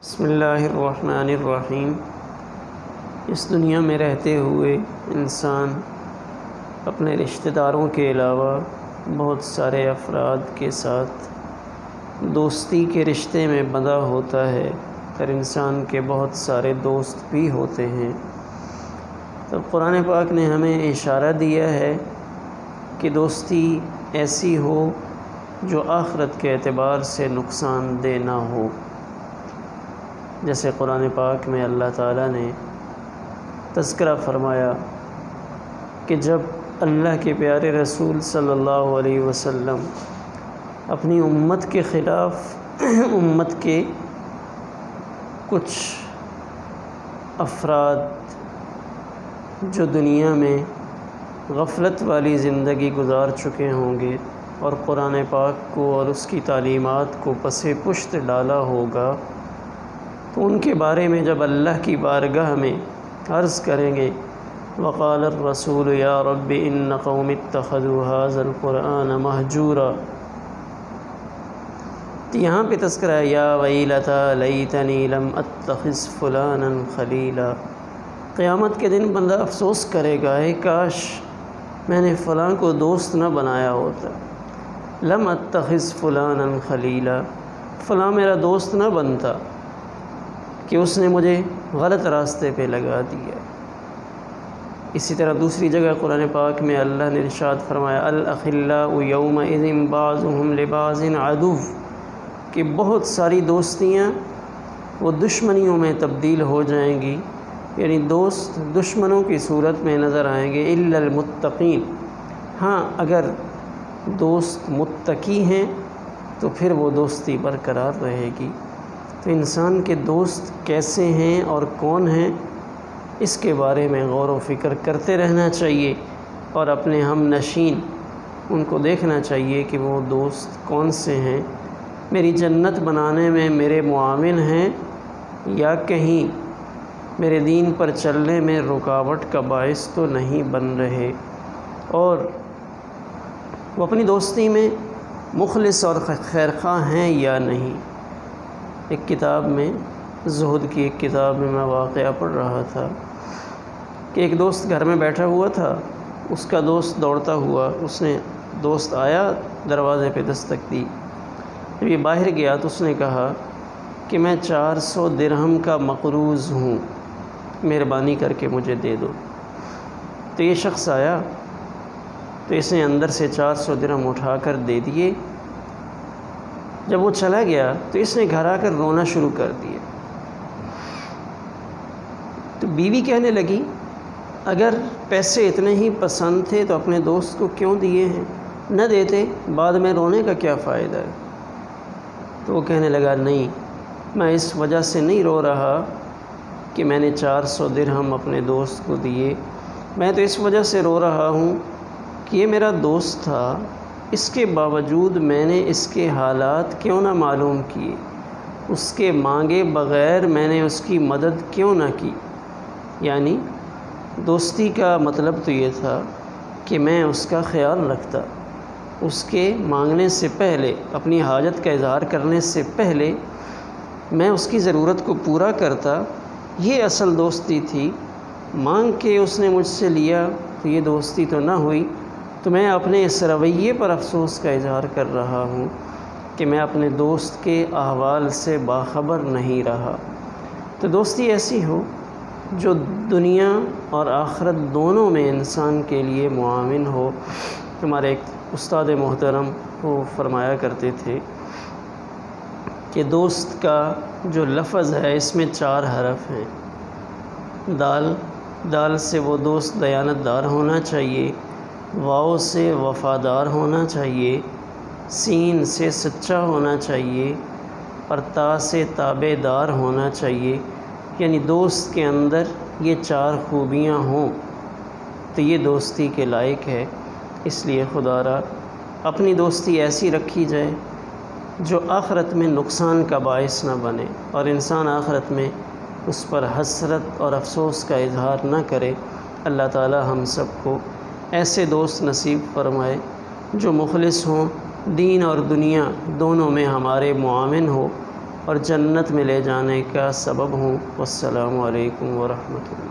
بسم اللہ الرحمن الرحیم۔ اس دنیا میں رہتے ہوئے انسان اپنے رشتہ داروں کے علاوہ بہت سارے افراد کے ساتھ دوستی کے رشتے میں بندھا ہوتا ہے، اور انسان کے بہت سارے دوست بھی ہوتے ہیں۔ تو قرآن پاک نے ہمیں اشارہ دیا ہے کہ دوستی ایسی ہو جو آخرت کے اعتبار سے نقصان دہ نہ ہو۔ جیسے قرآن پاک میں اللہ تعالیٰ نے تذکرہ فرمایا کہ جب اللہ کے پیارے رسول صلی اللہ علیہ وسلم اپنی امت کے خلاف امت کے کچھ افراد جو دنیا میں غفلت والی زندگی گزار چکے ہوں گے اور قرآن پاک کو اور اس کی تعلیمات کو پس پشت ڈالا ہوگا، تو ان کے بارے میں جب اللہ کی بارگاہ میں عرض کریں گے وقال الرسول یا رب ان قوم اتخذوا هذا القرآن مہجورا، تو یہاں پہ تذکرہ ہے یا ویلتی لیتنی لم اتخذ فلانا خلیلا۔ قیامت کے دن بندہ افسوس کرے گا، اے کاش میں نے فلاں کو دوست نہ بنایا ہوتا، لم اتخذ فلانا خلیلا، فلاں میرا دوست نہ بنتا کہ اس نے مجھے غلط راستے پہ لگا دیا۔ اسی طرح دوسری جگہ قرآن پاک میں اللہ نے ارشاد فرمایا الاخلاء یومئذ بعضهم لبعض عدو، کہ بہت ساری دوستیاں وہ دشمنیوں میں تبدیل ہو جائیں گی، یعنی دوست دشمنوں کی صورت میں نظر آئیں گے، الا المتقین، ہاں اگر دوست متقی ہیں تو پھر وہ دوستی برقرار رہے گی۔ تو انسان کے دوست کیسے ہیں اور کون ہیں، اس کے بارے میں غور و فکر کرتے رہنا چاہیے، اور اپنے ہم نشین ان کو دیکھنا چاہیے کہ وہ دوست کون سے ہیں، میری جنت بنانے میں میرے معاون ہیں یا کہیں میرے دین پر چلنے میں رکاوٹ کا باعث تو نہیں بن رہے، اور وہ اپنی دوستی میں مخلص اور خیرخواہ ہیں یا نہیں۔ ایک کتاب میں زہد کی ایک کتاب میں واقعہ پڑھ رہا تھا کہ ایک دوست گھر میں بیٹھا ہوا تھا، اس کا دوست دوڑتا ہوا، دوست آیا، دروازے پہ دستک دی، جب یہ باہر گیا تو اس نے کہا کہ میں 400 درہم کا مقروض ہوں، مہربانی کر کے مجھے دے دو۔ تو یہ شخص آیا تو اس نے اندر سے 400 درہم اٹھا کر دے دیے۔ جب وہ چلا گیا تو اس نے گھر آ کر رونا شروع کر دیا۔ تو بیوی کہنے لگی اگر پیسے اتنے ہی پسند تھے تو اپنے دوست کو کیوں دیے ہیں، نہ دیتے بعد میں رونے کا کیا فائدہ ہے۔ تو وہ کہنے لگا نہیں، میں اس وجہ سے نہیں رو رہا کہ میں نے 400 درہم اپنے دوست کو دیے، میں تو اس وجہ سے رو رہا ہوں کہ یہ میرا دوست تھا، اس کے باوجود میں نے اس کے حالات کیوں نہ معلوم کیے، اس کے مانگے بغیر میں نے اس کی مدد کیوں نہ کی۔ یعنی دوستی کا مطلب تو یہ تھا کہ میں اس کا خیال رکھتا، اس کے مانگنے سے پہلے، اپنی حاجت کا اظہار کرنے سے پہلے میں اس کی ضرورت کو پورا کرتا، یہ اصل دوستی تھی۔ مانگ کے اس نے مجھ سے لیا تو یہ دوستی تو نہ ہوئی۔ تو میں اپنے اس رویے پر افسوس کا اظہار کر رہا ہوں کہ میں اپنے دوست کے احوال سے باخبر نہیں رہا۔ تو دوستی ایسی ہو جو دنیا اور آخرت دونوں میں انسان کے لیے معاون ہو۔ ہمارے ایک استاد محترم وہ فرمایا کرتے تھے کہ دوست کا جو لفظ ہے اس میں 4 حرف ہیں۔ دال سے وہ دوست دیانت دار ہونا چاہیے، واو سے وفادار ہونا چاہیے، سین سے سچا ہونا چاہیے، اور تا سے تابع دار ہونا چاہیے۔ یعنی دوست کے اندر یہ 4 خوبیاں ہوں تو یہ دوستی کے لائق ہے۔ اس لیے خدا را اپنی دوستی ایسی رکھی جائے جو آخرت میں نقصان کا باعث نہ بنے، اور انسان آخرت میں اس پر حسرت اور افسوس کا اظہار نہ کرے۔ اللہ تعالی ہم سب کو ایسے دوست نصیب فرمائے جو مخلص ہوں، دین اور دنیا دونوں میں ہمارے معاون ہو، اور جنت میں لے جانے کا سبب ہوں۔ والسلام علیکم ورحمۃ اللہ۔